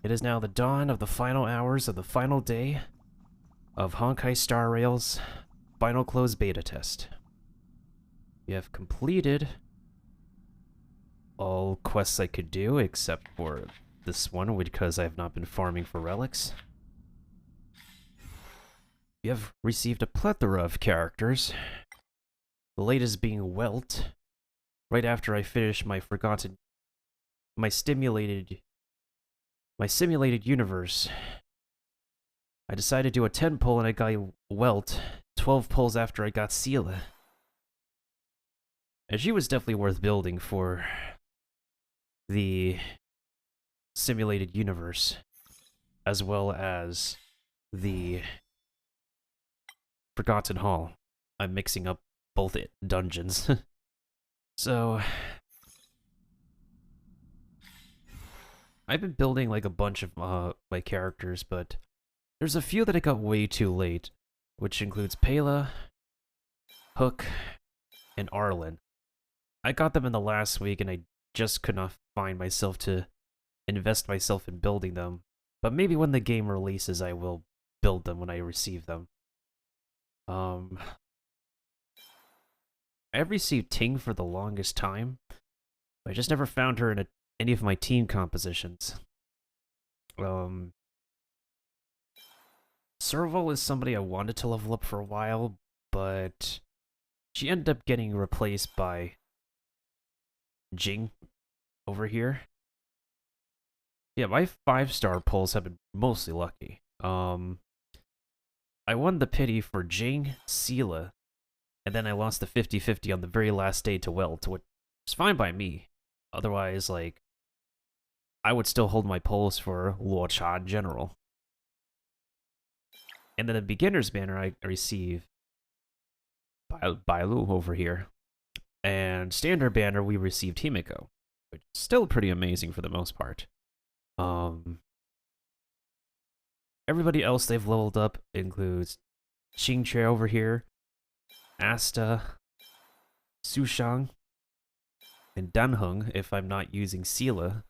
It is now the dawn of the final hours of the final day of Honkai Star Rail's final closed beta test. We have completed all quests I could do, except for this one, because I have not been farming for relics. We have received a plethora of characters, the latest being Welt, right after I finished my simulated universe. I decided to do a 10 pull and I got Welt, 12 pulls after I got Sela. And she was definitely worth building for the simulated universe, as well as the Forgotten Hall. I'm mixing up both dungeons. So I've been building like a bunch of my characters, but there's a few that I got way too late, which includes Pela, Hook, and Arlen. I got them in the last week and I just could not find myself to invest myself in building them. But maybe when the game releases I will build them when I receive them. I've received Ting for the longest time. I just never found her in any of my team compositions. Serval is somebody I wanted to level up for a while, but she ended up getting replaced by Jing over here. Yeah, my 5-star pulls have been mostly lucky. I won the pity for Jing, Sela, and then I lost the 50-50 on the very last day to Welt, which is fine by me. Otherwise, like, I would still hold my pulls for Luocha in general. And then the beginner's banner I receive Bailu over here. And standard banner we received Himiko, which is still pretty amazing for the most part. Everybody else they've leveled up includes Xingche over here, Asta, Sushang, and Danheng if I'm not using Sela.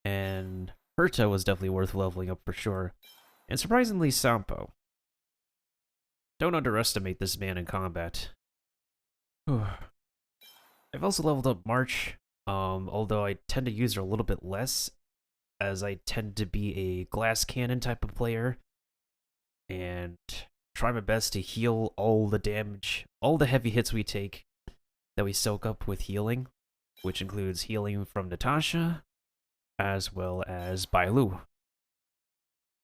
And Herta was definitely worth leveling up for sure. And surprisingly, Sampo. Don't underestimate this man in combat. I've also leveled up March, although I tend to use her a little bit less, as I tend to be a glass cannon type of player, and try my best to heal all the damage, all the heavy hits we take that we soak up with healing, which includes healing from Natasha, as well as Bailu.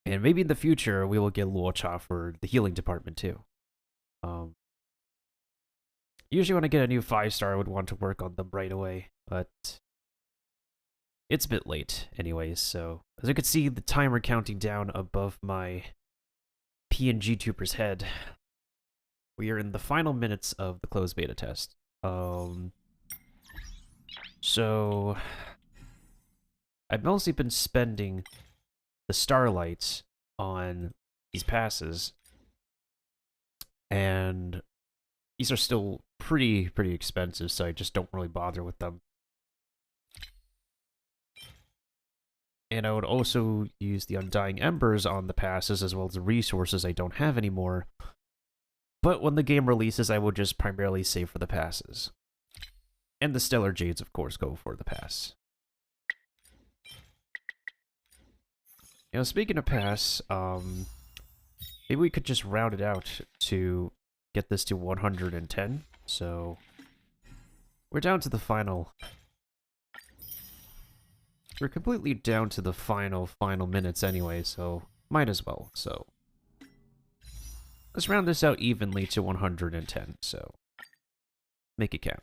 And maybe in the future, we will get Luocha for the healing department too. Usually when I get a new 5-star, I would want to work on them right away, but it's a bit late anyways, so as you can see the timer counting down above my PNG Tuber's head, we are in the final minutes of the closed beta test. So I've mostly been spending the starlights on these passes, and these are still pretty expensive, so I just don't really bother with them. And I would also use the Undying Embers on the passes, as well as the resources I don't have anymore. But when the game releases, I will just primarily save for the passes. And the Stellar Jades, of course, go for the pass. You know, speaking of pass, maybe we could just round it out to get this to 110. So we're down to the final. We're completely down to the final minutes anyway, so might as well. So let's round this out evenly to 110. So make it count.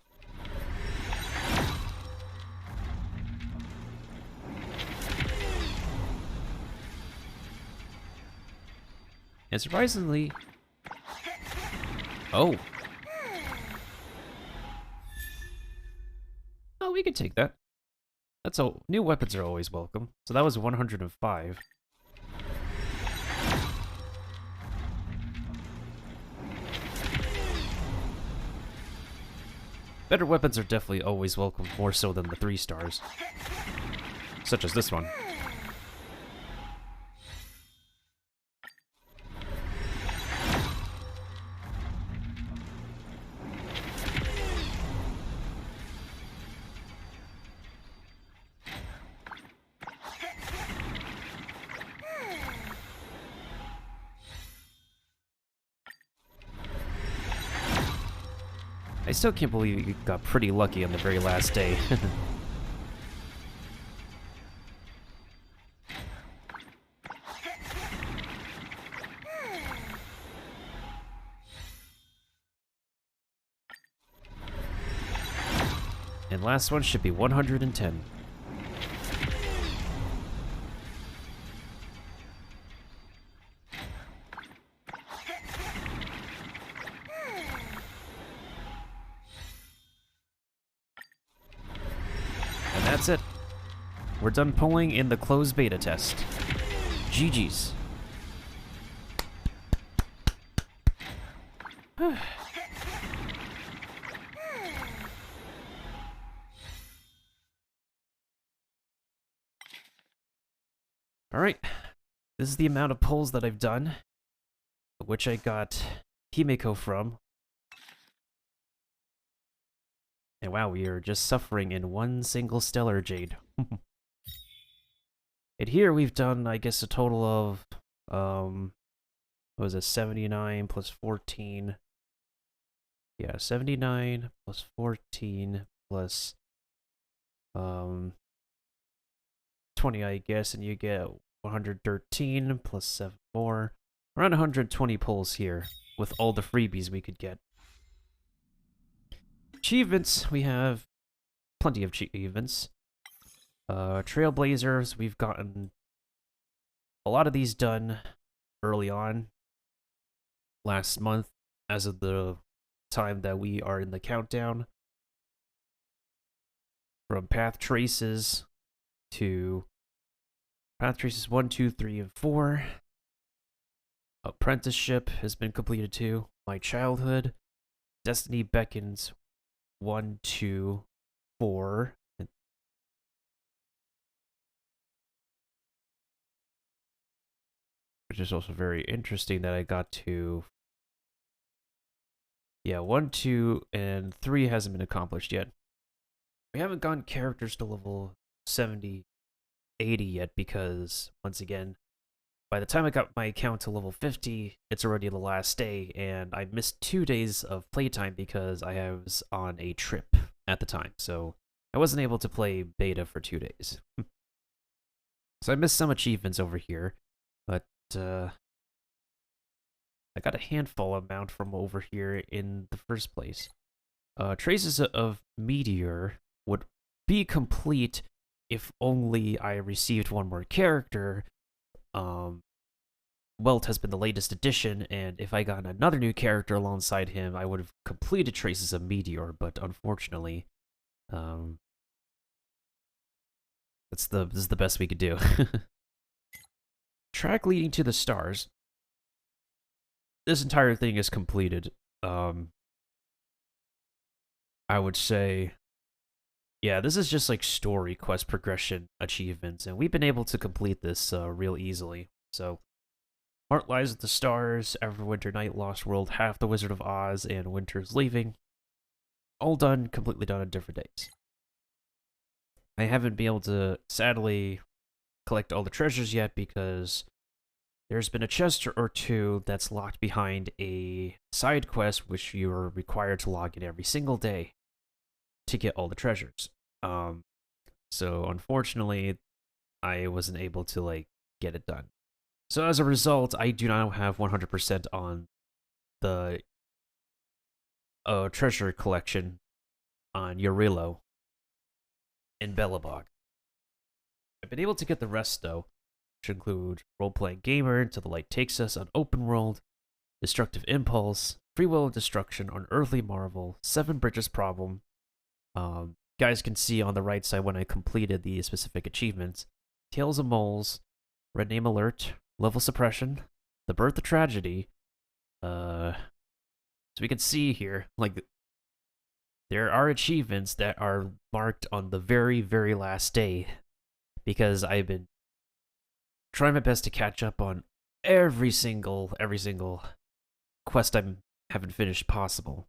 And surprisingly, oh, we could take that. That's all. New weapons are always welcome. So that was 105. Better weapons are definitely always welcome, more so than the 3 stars. Such as this one. still can't believe you got pretty lucky on the very last day. And last one should be 110. And that's it. We're done pulling in the closed beta test. GG's. Alright, this is the amount of pulls that I've done, which I got Himeko from. And wow, we are just suffering in one single Stellar Jade. And here we've done, I guess, a total of, what was it, 79 plus 14. Yeah, 79 plus 14 plus, 20, I guess, and you get 113 plus 7 more. Around 120 pulls here with all the freebies we could get. Achievements, we have plenty of achievements. Trailblazers, we've gotten a lot of these done early on last month as of the time that we are in the countdown. From Path Traces to Path Traces 1, 2, 3, and 4. Apprenticeship has been completed too. My Childhood. Destiny Beckons 1, 2, 4. Which is also very interesting that I got to... Yeah, 1, 2, and 3 hasn't been accomplished yet. We haven't gotten characters to level 70, 80 yet because, once again, by the time I got my account to level 50, it's already the last day, and I missed 2 days of playtime because I was on a trip at the time, so I wasn't able to play beta for 2 days. So I missed some achievements over here, but I got a handful amount from over here in the first place. Traces of Meteor would be complete if only I received one more character. Welt has been the latest addition, and if I got another new character alongside him, I would have completed Traces of Meteor, but unfortunately, this is the best we could do. Track leading to the stars. This entire thing is completed. I would say, yeah, this is just like story quest progression achievements, and we've been able to complete this real easily. So, Heart Lies at the Stars, Everwinter Night, Lost World, Half the Wizard of Oz, and Winter's Leaving. All done, completely done on different days. I haven't been able to, sadly, collect all the treasures yet because there's been a chest or two that's locked behind a side quest which you are required to log in every single day to get all the treasures. So unfortunately, I wasn't able to like get it done. So as a result, I do not have 100% on the treasure collection on Yorilo in Belobog. I've been able to get the rest though, which include Role-Playing Gamer, Till the Light Takes Us, on Open World, Destructive Impulse, Free Will of Destruction, Unearthly Marvel, Seven Bridges Problem. Guys can see on the right side when I completed the specific achievements. Tales of Moles, Red Name Alert, Level Suppression, The Birth of Tragedy. So we can see here, like, there are achievements that are marked on the very, very last day because I've been trying my best to catch up on every single quest I haven't finished possible.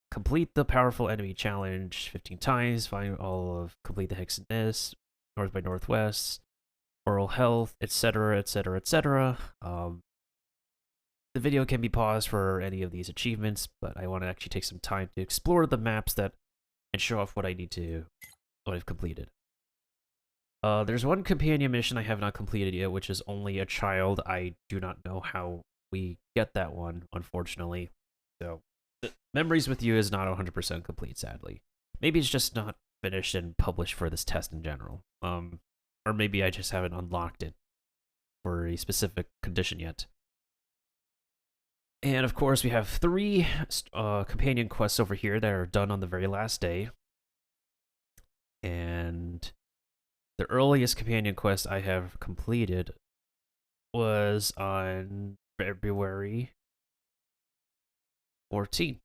Complete the Powerful Enemy Challenge 15 times, find all of, complete the Hex and Nest, North by Northwest, Oral Health, etc., etc., etc. the video can be paused for any of these achievements, but I want to actually take some time to explore the maps that and show off what I've completed. There's one companion mission I have not completed yet, which is only a child. I do not know how we get that one, unfortunately. So, Memories with You is not 100% complete, sadly. Maybe it's just not finished and published for this test in general. Or maybe I just haven't unlocked it for a specific condition yet. And of course, we have 3 companion quests over here that are done on the very last day. And the earliest companion quest I have completed was on February 14th.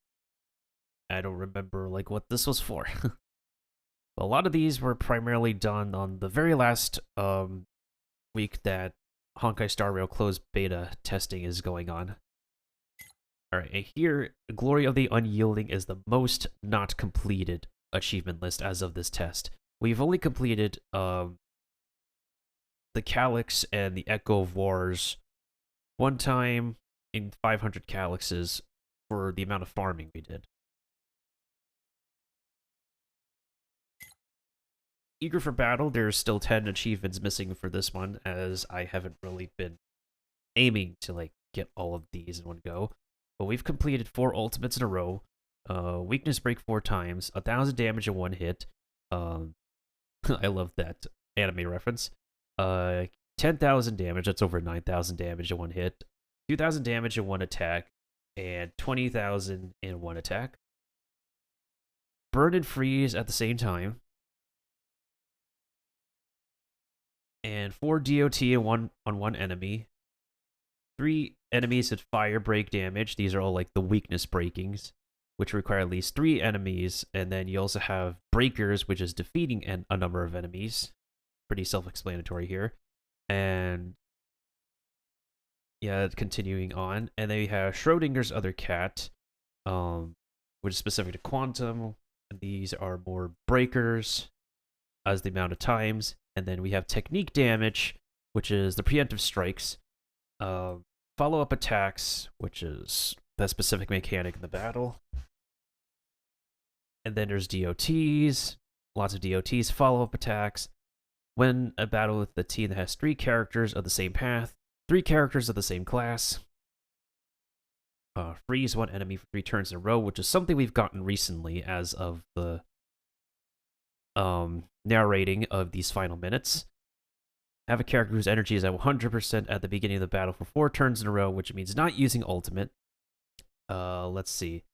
I don't remember like what this was for. A lot of these were primarily done on the very last week that Honkai Star Rail closed beta testing is going on. Alright, and here, Glory of the Unyielding is the most not completed achievement list as of this test. We've only completed the Calyx and the Echo of Wars one time in 500 Calyxes for the amount of farming we did. Eager for Battle, there's still 10 achievements missing for this one, as I haven't really been aiming to like get all of these in one go. But we've completed 4 ultimates in a row. Weakness break 4 times, 1,000 damage in 1 hit. I love that anime reference. 10,000 damage, that's over 9,000 damage in 1 hit. 2,000 damage in 1 attack, and 20,000 in 1 attack. Burn and freeze at the same time. And 4 DOT on one enemy. 3 enemies that fire break damage. These are all like the weakness breakings, which require at least 3 enemies. And then you also have breakers, which is defeating a number of enemies. Pretty self-explanatory here. And yeah, continuing on. And then you have Schrodinger's Other Cat, which is specific to Quantum. And these are more breakers as the amount of times. And then we have Technique Damage, which is the preemptive strikes. Follow-up attacks, which is that specific mechanic in the battle. And then there's DOTs, lots of DOTs, follow-up attacks. When a battle with the team that has 3 characters of the same path, 3 characters of the same class. Freeze 1 enemy for 3 turns in a row, which is something we've gotten recently as of the narrating of these final minutes. Have a character whose energy is at 100% at the beginning of the battle for 4 turns in a row, which means not using ultimate. Let's see.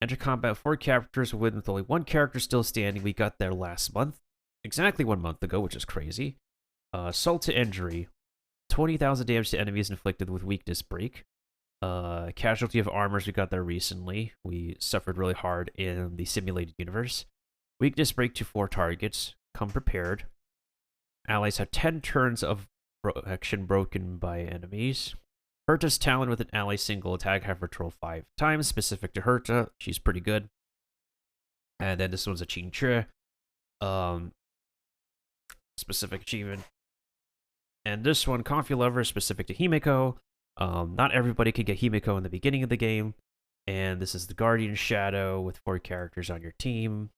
Enter combat 4 characters with only 1 character still standing. We got there last month. Exactly 1 month ago, which is crazy. Assault to injury. 20,000 damage to enemies inflicted with weakness break. Casualty of armors, we got there recently. We suffered really hard in the simulated universe. Weakness break to 4 targets. Come prepared. Allies have 10 turns of action broken by enemies. Herta's Talon with an ally single attack. Have her troll 5 times. Specific to Herta. She's pretty good. And then this one's a Chinche. Specific achievement. And this one, Coffee Lover, specific to Himeko. Not everybody can get Himeko in the beginning of the game. And this is the Guardian Shadow with 4 characters on your team.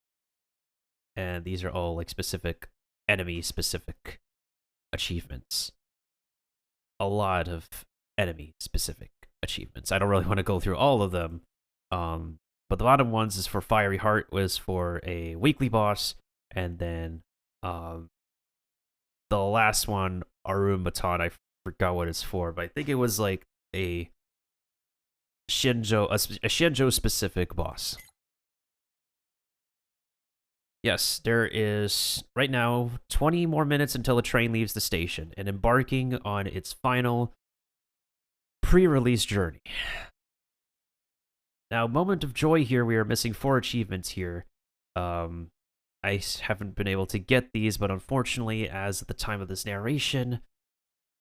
And these are all like specific enemy-specific achievements. A lot of enemy-specific achievements. I don't really want to go through all of them. But the bottom ones is for Fiery Heart, was for a weekly boss. And then the last one, Arum Baton, I forgot what it's for, but I think it was like a Shinjo-specific boss. Yes, there is, right now, 20 more minutes until the train leaves the station and embarking on its final pre-release journey. Now, moment of joy here, we are missing 4 achievements here. I haven't been able to get these, but unfortunately, as at the time of this narration,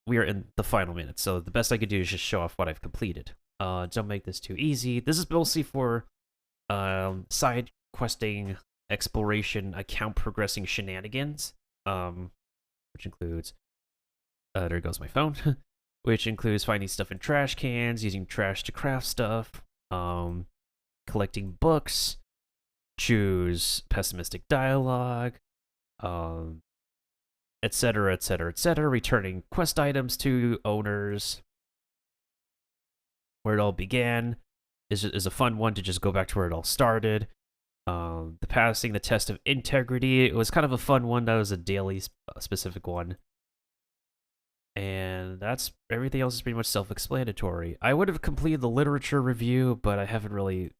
we are in the final minutes, so the best I could do is just show off what I've completed. Don't make this too easy. This is mostly for side questing, exploration, account progressing shenanigans, which includes, there goes my phone, which includes finding stuff in trash cans, using trash to craft stuff, collecting books, choose pessimistic dialogue, etc., etc., etc., returning quest items to owners. Where it all began is a fun one to just go back to where it all started. The passing the test of integrity, it was kind of a fun one. That was a daily specific one. And that's everything else is pretty much self-explanatory. I would have completed the literature review, but I haven't really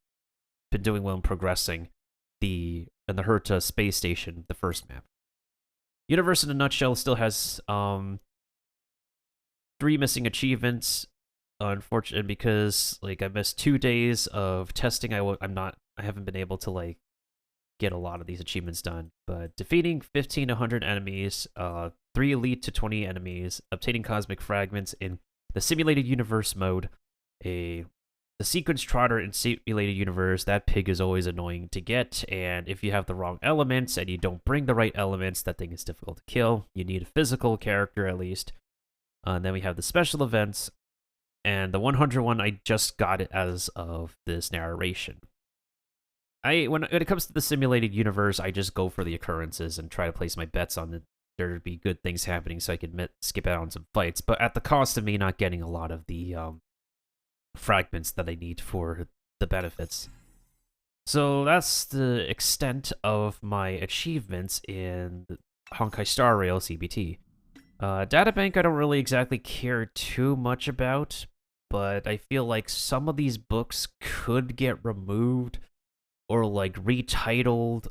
been doing well in progressing the Herta space station, the first map. Universe in a nutshell still has 3 missing achievements. Unfortunate because like I missed 2 days of testing. I haven't been able to like get a lot of these achievements done. But defeating 15 to 100 enemies, 3 elite to 20 enemies, obtaining cosmic fragments in the simulated universe mode, the sequence trotter in simulated universe, that pig is always annoying to get, and if you have the wrong elements and you don't bring the right elements, that thing is difficult to kill. You need a physical character at least. And then we have the special events, and the 101, I just got it as of this narration. When it comes to the simulated universe, I just go for the occurrences and try to place my bets on there to be good things happening so I can skip out on some fights, but at the cost of me not getting a lot of the fragments that I need for the benefits. So that's the extent of my achievements in Honkai Star Rail CBT. Databank I don't really exactly care too much about, but I feel like some of these books could get removed or like retitled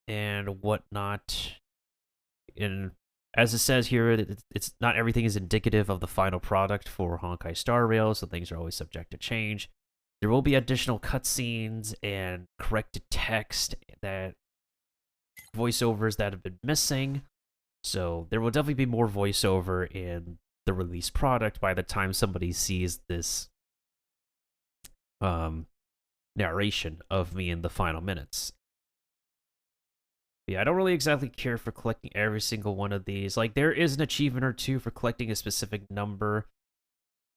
and whatnot. And as it says here, it's not everything is indicative of the final product for Honkai Star Rail, so things are always subject to change. There will be additional cutscenes and corrected text that voiceovers that have been missing. So there will definitely be more voiceover in the released product by the time somebody sees this narration of me in the final minutes. Yeah, I don't really exactly care for collecting every single one of these. Like, there is an achievement or two for collecting a specific number,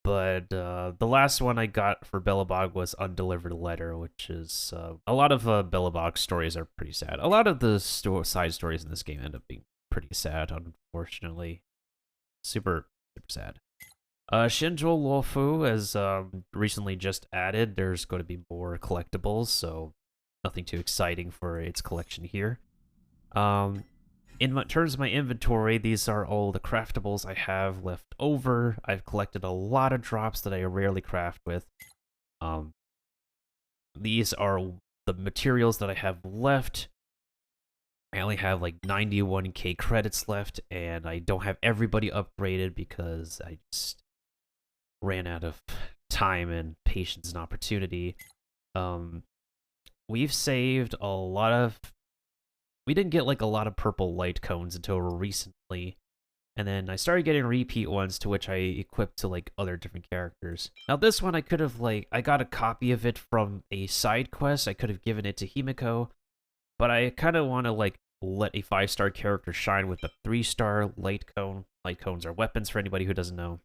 but the last one I got for Belobog was Undelivered Letter, which is... a lot of Belobog stories are pretty sad. A lot of the side stories in this game end up being pretty sad, unfortunately. Super, super sad. Shinjo Lofu has recently just added. There's going to be more collectibles, so nothing too exciting for its collection here. In terms of my inventory, these are all the craftables I have left over. I've collected a lot of drops that I rarely craft with. These are the materials that I have left. I only have like 91k credits left, and I don't have everybody upgraded because I just ran out of time and patience and opportunity. We've saved a lot of... We didn't get like a lot of purple light cones until recently, and then I started getting repeat ones to which I equipped to like other different characters. Now this one I could have like... I got a copy of it from a side quest. I could have given it to Himiko, but I kind of want to like let a 5-star character shine with a 3-star light cone. Light cones are weapons for anybody who doesn't know.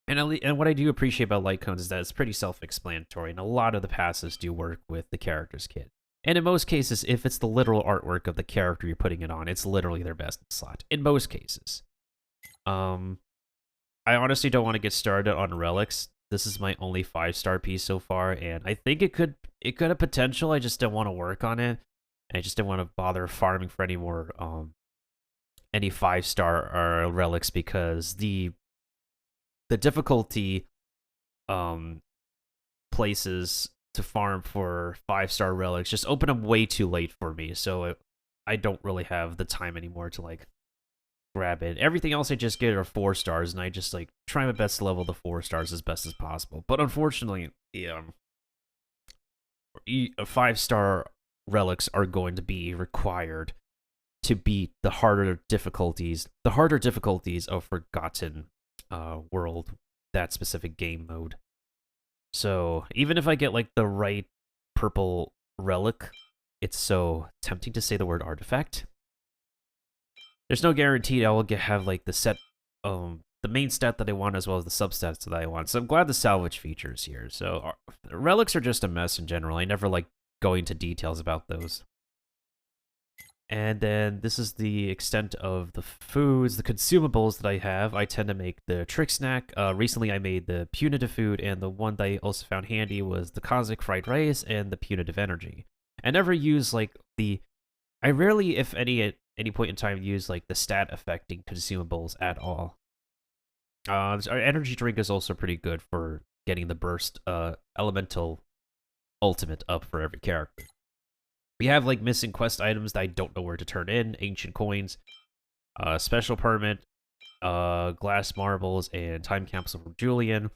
And what I do appreciate about light cones is that it's pretty self-explanatory, and a lot of the passes do work with the character's kit. And in most cases, if it's the literal artwork of the character you're putting it on, it's literally their best slot. In most cases. I honestly don't want to get started on relics. This is my only 5-star piece so far, and I think it could have potential. I just don't want to work on it. I just didn't want to bother farming for any more any 5-star relics because the difficulty places to farm for 5-star relics just open up way too late for me, so I don't really have the time anymore to like grab it. Everything else I just get are 4 stars, and I just like try my best to level the 4 stars as best as possible. But unfortunately, the 5-star relics are going to be required to beat the harder difficulties of Forgotten World, that specific game mode. So even if I get like the right purple relic, it's so tempting to say the word artifact. There's no guarantee I will have like the set the main stat that I want as well as the substats that I want. So I'm glad the salvage feature is here. So relics are just a mess in general. I never like going into details about those. And then this is the extent of the foods, the consumables that I have. I tend to make the trick snack. Recently I made the punitive food, and the one that I also found handy was the cosmic fried rice and the punitive energy. I never use like I rarely, if any, at any point in time, use like the stat affecting consumables at all. Our energy drink is also pretty good for getting the burst elemental ultimate up for every character. We have like missing quest items that I don't know where to turn in, ancient coins, special permit, glass marbles, and time capsule from Julian.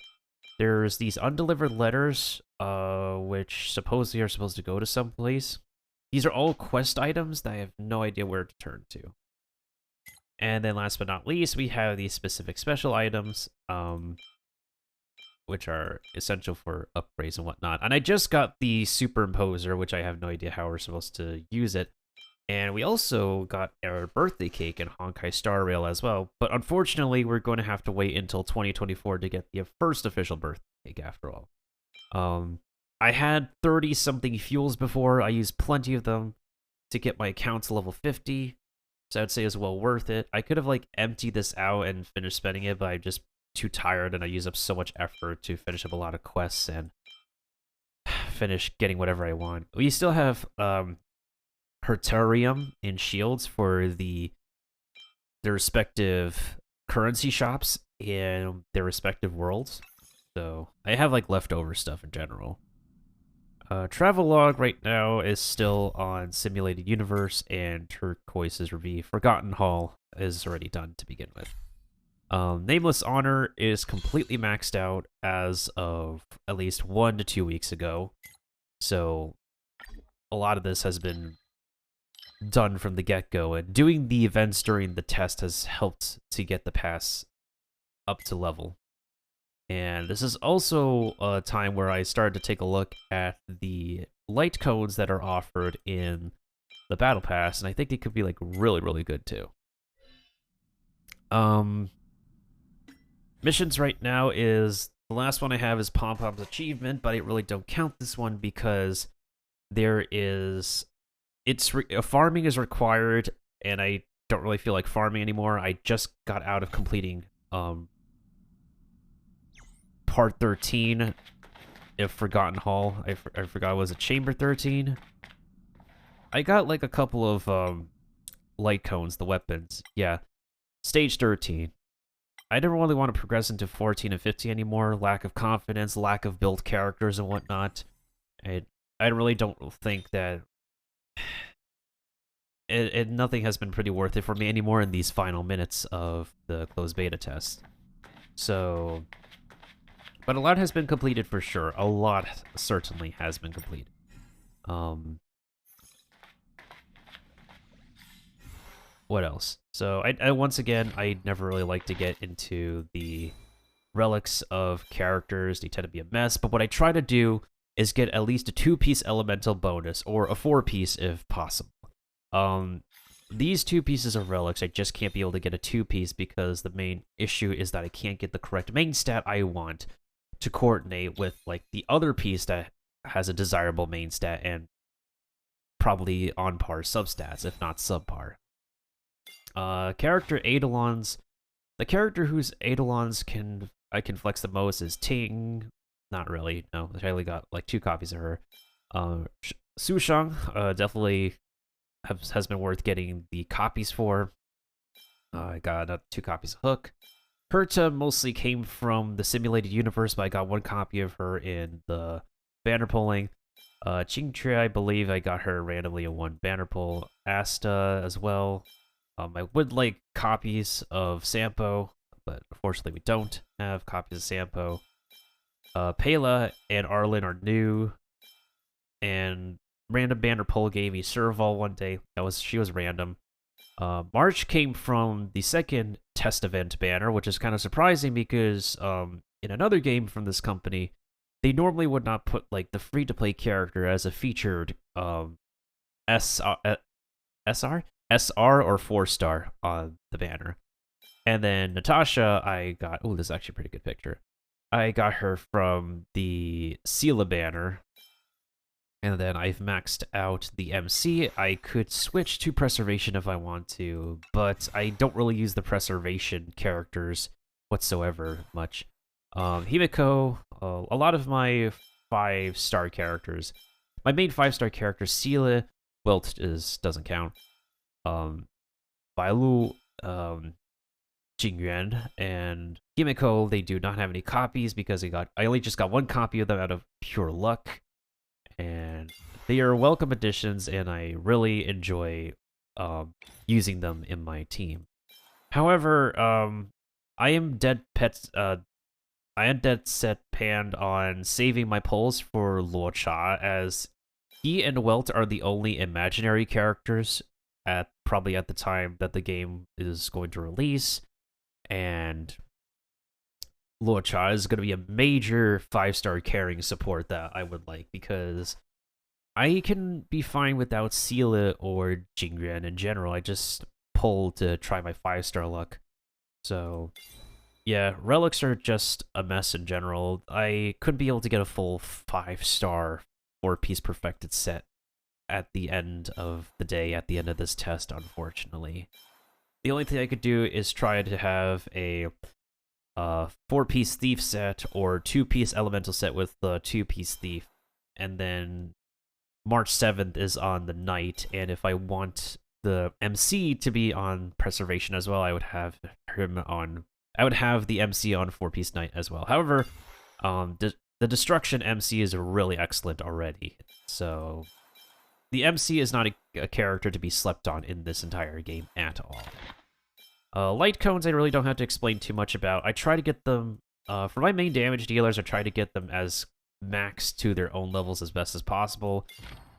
There's these undelivered letters, which supposedly are supposed to go to someplace. These are all quest items that I have no idea where to turn to. And then last but not least, we have these specific special items, which are essential for upgrades and whatnot. And I just got the superimposer, which I have no idea how we're supposed to use it. And we also got our birthday cake in Honkai Star Rail as well. But unfortunately, we're going to have to wait until 2024 to get the first official birthday cake after all. I had 30-something fuels before. I used plenty of them to get my account to level 50. So I'd say it's well worth it. I could have like emptied this out and finished spending it, but I'm just too tired and I use up so much effort to finish up a lot of quests and finish getting whatever I want. We still have Hertarium and shields for their respective currency shops in their respective worlds. So I have like leftover stuff in general. Travelogue right now is still on Simulated Universe, and Turquoise's Review. Forgotten Hall is already done to begin with. Nameless Honor is completely maxed out as of at least 1 to 2 weeks ago. So a lot of this has been done from the get-go, and doing the events during the test has helped to get the pass up to level. And this is also a time where I started to take a look at the light codes that are offered in the Battle Pass, and I think it could be like really, really good too. Missions right now is, the last one I have is Pom Pom's Achievement, but I really don't count this one because there is, farming is required, and I don't really feel like farming anymore. I just got out of completing Part 13 of Forgotten Hall. I forgot, was it Chamber 13? I got like a couple of light cones, the weapons. Yeah, Stage 13. I never really want to progress into 14 and 15 anymore. Lack of confidence, lack of built characters and whatnot. I really don't think that nothing has been pretty worth it for me anymore in these final minutes of the closed beta test. So, but a lot has been completed for sure. A lot certainly has been completed. What else? So I once again, I never really like to get into the relics of characters. They tend to be a mess, but what I try to do is get at least a 2-piece elemental bonus, or a 4-piece if possible. These 2 pieces of relics, I just can't be able to get a 2-piece because the main issue is that I can't get the correct main stat I want to coordinate with like the other piece that has a desirable main stat and probably on par substats, if not subpar. Character Eidolons. The character whose Eidolons I can flex the most is Ting. Not really, no. I only got like 2 copies of her. Sushang, definitely has been worth getting the copies for. I got 2 copies of Hook. Herta mostly came from the Simulated Universe, but I got 1 copy of her in the banner pulling. Qingtre, I believe I got her randomly in 1 banner pull. Asta as well. I would like copies of Sampo, but unfortunately we don't have copies of Sampo. Pela and Arlen are new, and random banner pull gave me Serval one day. She was random. March came from the second test event banner, which is kind of surprising because in another game from this company, they normally would not put like the free-to-play character as a featured SR or 4-star on the banner. And then Natasha, I got. Oh, this is actually a pretty good picture. I got her from the Sela banner. And then I've maxed out the MC. I could switch to Preservation if I want to, but I don't really use the Preservation characters whatsoever much. Himiko, a lot of my 5-star characters. My main 5-star character, Sela, Welt doesn't count. Bailu, Jingyuan, and Himiko, they do not have any copies because I only just got one copy of them out of pure luck. And they are welcome additions, and I really enjoy using them in my team. However, I am dead set panned on saving my pulls for Luocha, as he and Welt are the only imaginary characters probably at the time that the game is going to release, and Luocha is going to be a major 5-star carrying support that I would like, because I can be fine without Sela or Jingyuan in general. I just pull to try my 5-star luck. So, yeah, relics are just a mess in general. I couldn't be able to get a full 5-star 4-piece perfected set at the end of the day, at the end of this test, unfortunately. The only thing I could do is try to have a 4-piece thief set or 2-piece elemental set with the 2-piece thief, and then March 7th is on the night, and if I want the MC to be on Preservation as well, I would have the MC on 4-piece night as well. However, the Destruction MC is really excellent already, so the MC is not a character to be slept on in this entire game at all. Light cones I really don't have to explain too much about. I try to get them, for my main damage dealers, I try to get them as max to their own levels as best as possible.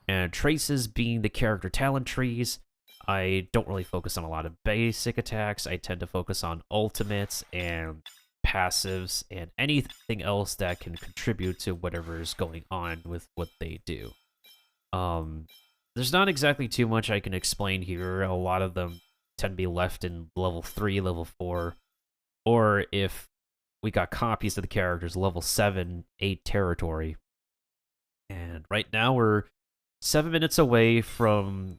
And traces being the character talent trees, I don't really focus on a lot of basic attacks. I tend to focus on ultimates and passives and anything else that can contribute to whatever is going on with what they do. There's not exactly too much I can explain here. A lot of them tend to be left in level 3, level 4, or if we got copies of the characters, level 7, 8 territory. And right now we're 7 minutes away from,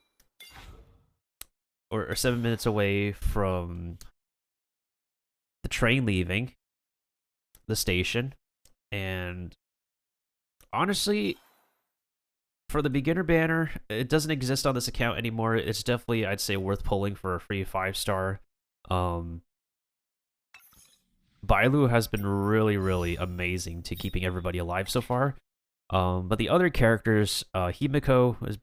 or 7 minutes away from the train leaving the station. And honestly, for the beginner banner, it doesn't exist on this account anymore. It's definitely, I'd say, worth pulling for a free 5-star. Bailu has been really, really amazing to keeping everybody alive so far. But the other characters, Himiko is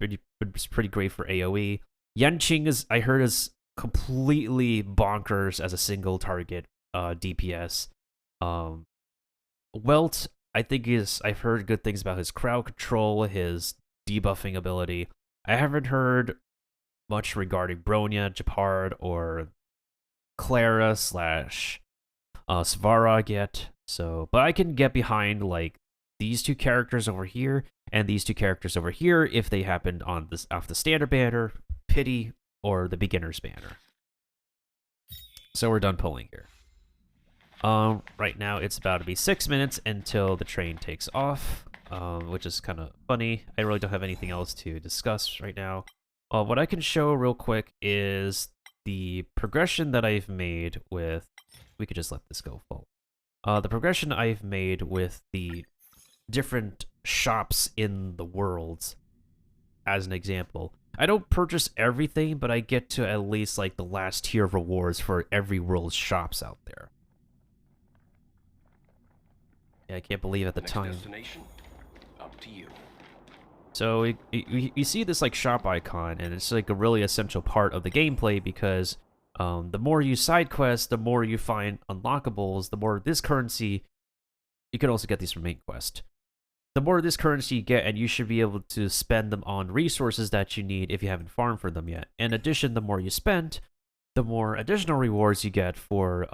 pretty great for AoE. Yanqing is, I heard, is completely bonkers as a single target DPS. Welt, I think I've heard good things about his crowd control, his debuffing ability. I haven't heard much regarding Bronya, Japard, or Clara / Svarog yet. So, but I can get behind like these 2 characters over here and these 2 characters over here if they happened on this off the standard banner, pity, or the beginner's banner. So we're done pulling here. Right now it's about to be 6 minutes until the train takes off, which is kind of funny. I really don't have anything else to discuss right now. What I can show real quick is the progression that I've made with... We could just let this go full. The progression I've made with the different shops in the worlds, as an example. I don't purchase everything, but I get to at least like the last tier of rewards for every world's shops out there. Yeah, I can't believe at the time. Destination, up to you. So you see this like shop icon, and it's like a really essential part of the gameplay because the more you side quest, the more you find unlockables, the more this currency. You can also get these from main quest. The more this currency you get, and you should be able to spend them on resources that you need if you haven't farmed for them yet. In addition, the more you spend, the more additional rewards you get for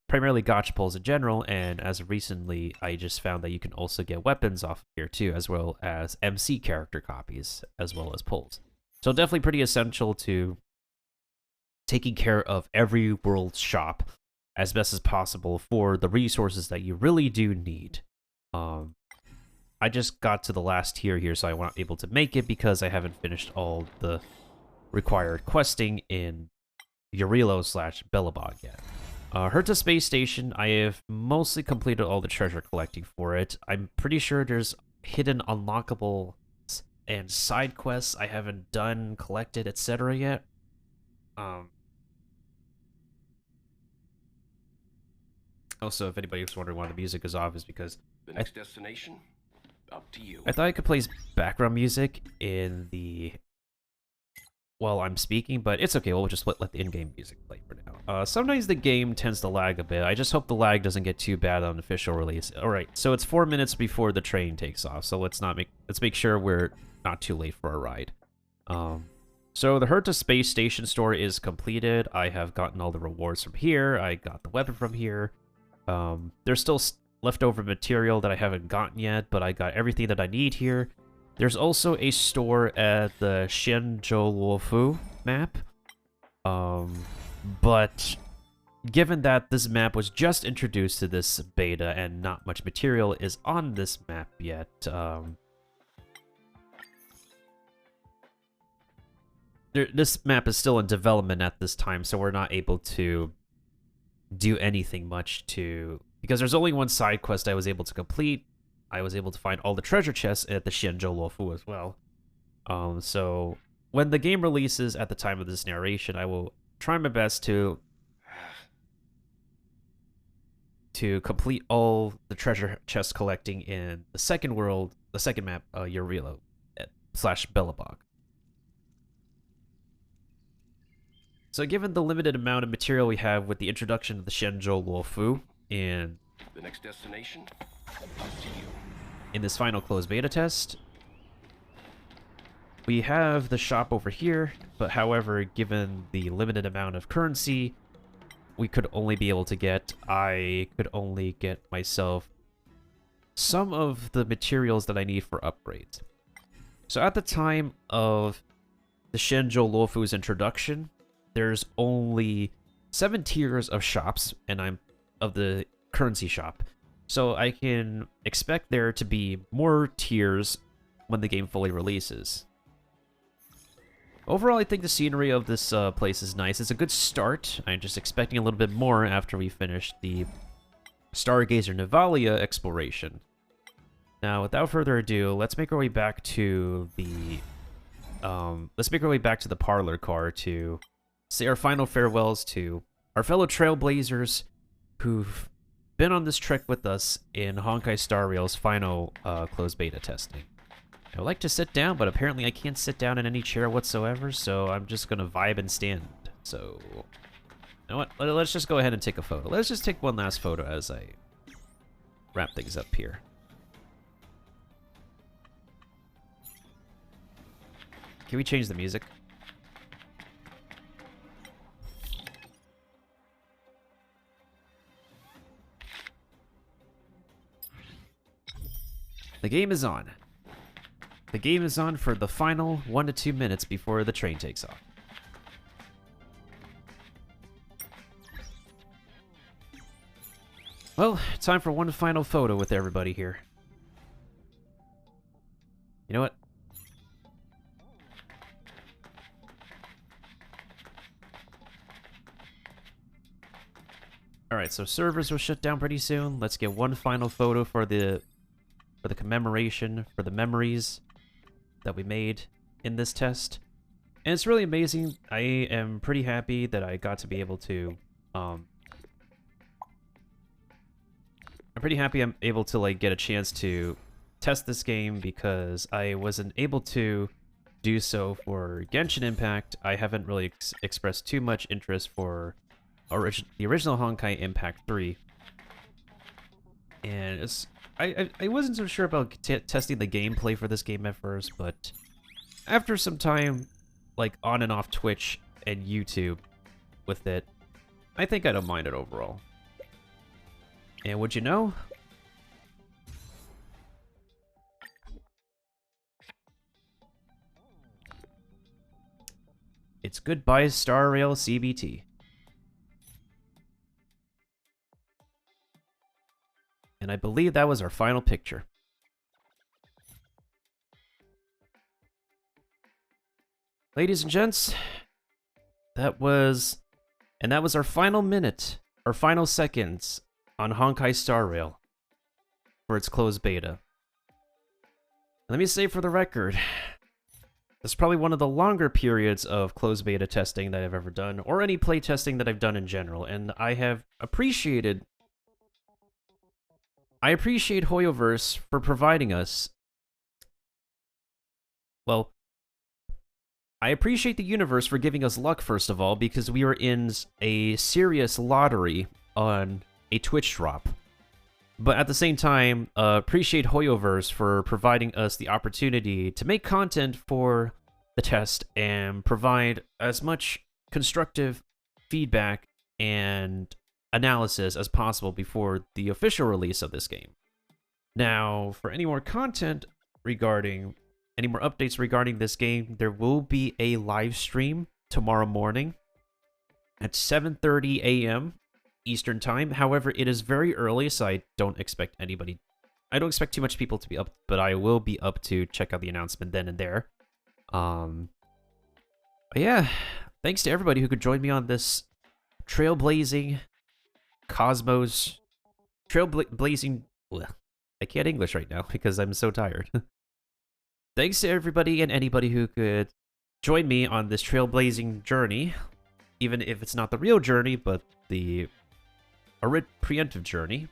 primarily gacha pulls in general, and as of recently, I just found that you can also get weapons off of here too, as well as MC character copies, as well as pulls. So definitely pretty essential to taking care of every world shop as best as possible for the resources that you really do need. I just got to the last tier here, so I wasn't able to make it because I haven't finished all the required questing in Urilo/Belobog yet. Herta Space Station, I have mostly completed all the treasure collecting for it. I'm pretty sure there's hidden unlockables and side quests I haven't done, collected, etc. yet. Also, if anybody was wondering why the music is off, is because The next destination, up to you. I thought I could play background music in the while I'm speaking, but it's okay. We'll just let the in-game music play for now. Sometimes the game tends to lag a bit. I just hope the lag doesn't get too bad on official release. All right, so it's 4 minutes before the train takes off, so let's make sure we're not too late for a ride. So the Herta Space Station store is completed. I have gotten all the rewards from here. I got the weapon from here. There's still leftover material that I haven't gotten yet, but I got everything that I need here. There's also a store at the Xianzhou map. But given that this map was just introduced to this beta and not much material is on this map yet, this map is still in development at this time, so we're not able to do anything much to... Because there's only one side quest I was able to complete. I was able to find all the treasure chests at the Xianzhou as well. So when the game releases at the time of this narration, I will try my best to complete all the treasure chest collecting in the second world, the second map, Urilo /Belobog. So given the limited amount of material we have with the introduction of the Xianzhou and the next destination, up to you. In this final closed beta test, we have the shop over here, but however, given the limited amount of currency we could only be able to get, I could only get myself some of the materials that I need for upgrades. So at the time of the Xianzhou introduction, there's only 7 tiers of shops, and I'm of the currency shop. So I can expect there to be more tiers when the game fully releases. Overall, I think the scenery of this place is nice. It's a good start. I'm just expecting a little bit more after we finish the Stargazer Nivalia exploration. Now, without further ado, let's make our way back to the parlor car to say our final farewells to our fellow trailblazers who've been on this trek with us in Honkai Star Rail's final closed beta testing. I would like to sit down, but apparently I can't sit down in any chair whatsoever, so I'm just going to vibe and stand. So, you know what? Let's just go ahead and take a photo. Let's just take one last photo as I wrap things up here. Can we change the music? The game is on. The game is on for the final 1 to 2 minutes before the train takes off. Well, time for one final photo with everybody here. You know what? Alright, so servers will shut down pretty soon. Let's get one final photo for the commemoration, for the memories that we made in this test. And it's really amazing. I am pretty happy that I got to be able to, I'm pretty happy I'm able to, like, get a chance to test this game because I wasn't able to do so for Genshin Impact. I haven't really expressed too much interest for the original Honkai Impact 3. And it's... I wasn't so sure about testing the gameplay for this game at first, but after some time, like, on and off Twitch and YouTube with it, I think I don't mind it overall. And would you know? It's goodbye Star Rail CBT. And I believe that was our final picture. Ladies and gents, that was our final minute, our final seconds on Honkai Star Rail for its closed beta. Let me say for the record, this is probably one of the longer periods of closed beta testing that I've ever done, or any play testing that I've done in general, and I appreciate Hoyoverse for providing us. Well, I appreciate the universe for giving us luck, first of all, because we were in a serious lottery on a Twitch drop. But at the same time, appreciate Hoyoverse for providing us the opportunity to make content for the test and provide as much constructive feedback and analysis as possible before the official release of this game. Now, for any more content regarding, any more updates regarding this game, there will be a live stream tomorrow morning at 7:30 a.m. Eastern Time. However, it is very early, so I don't expect too much people to be up, but I will be up to check out the announcement then and there. But yeah, thanks to everybody who could join me on this trailblazing cosmos, trailblazing. I can't English right now because I'm so tired. Thanks to everybody and anybody who could join me on this trailblazing journey, even if it's not the real journey, but the preemptive journey.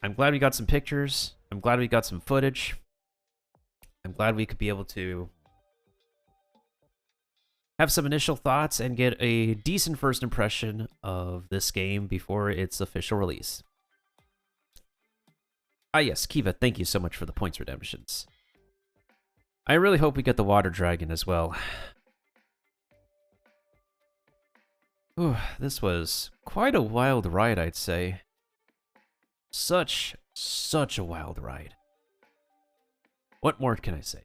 I'm glad we got some pictures. I'm glad we got some footage. I'm glad we could be able to have some initial thoughts and get a decent first impression of this game before its official release. Ah yes, Kiva, thank you so much for the points redemptions. I really hope we get the water dragon as well. Ooh, this was quite a wild ride, I'd say. Such a wild ride. What more can I say?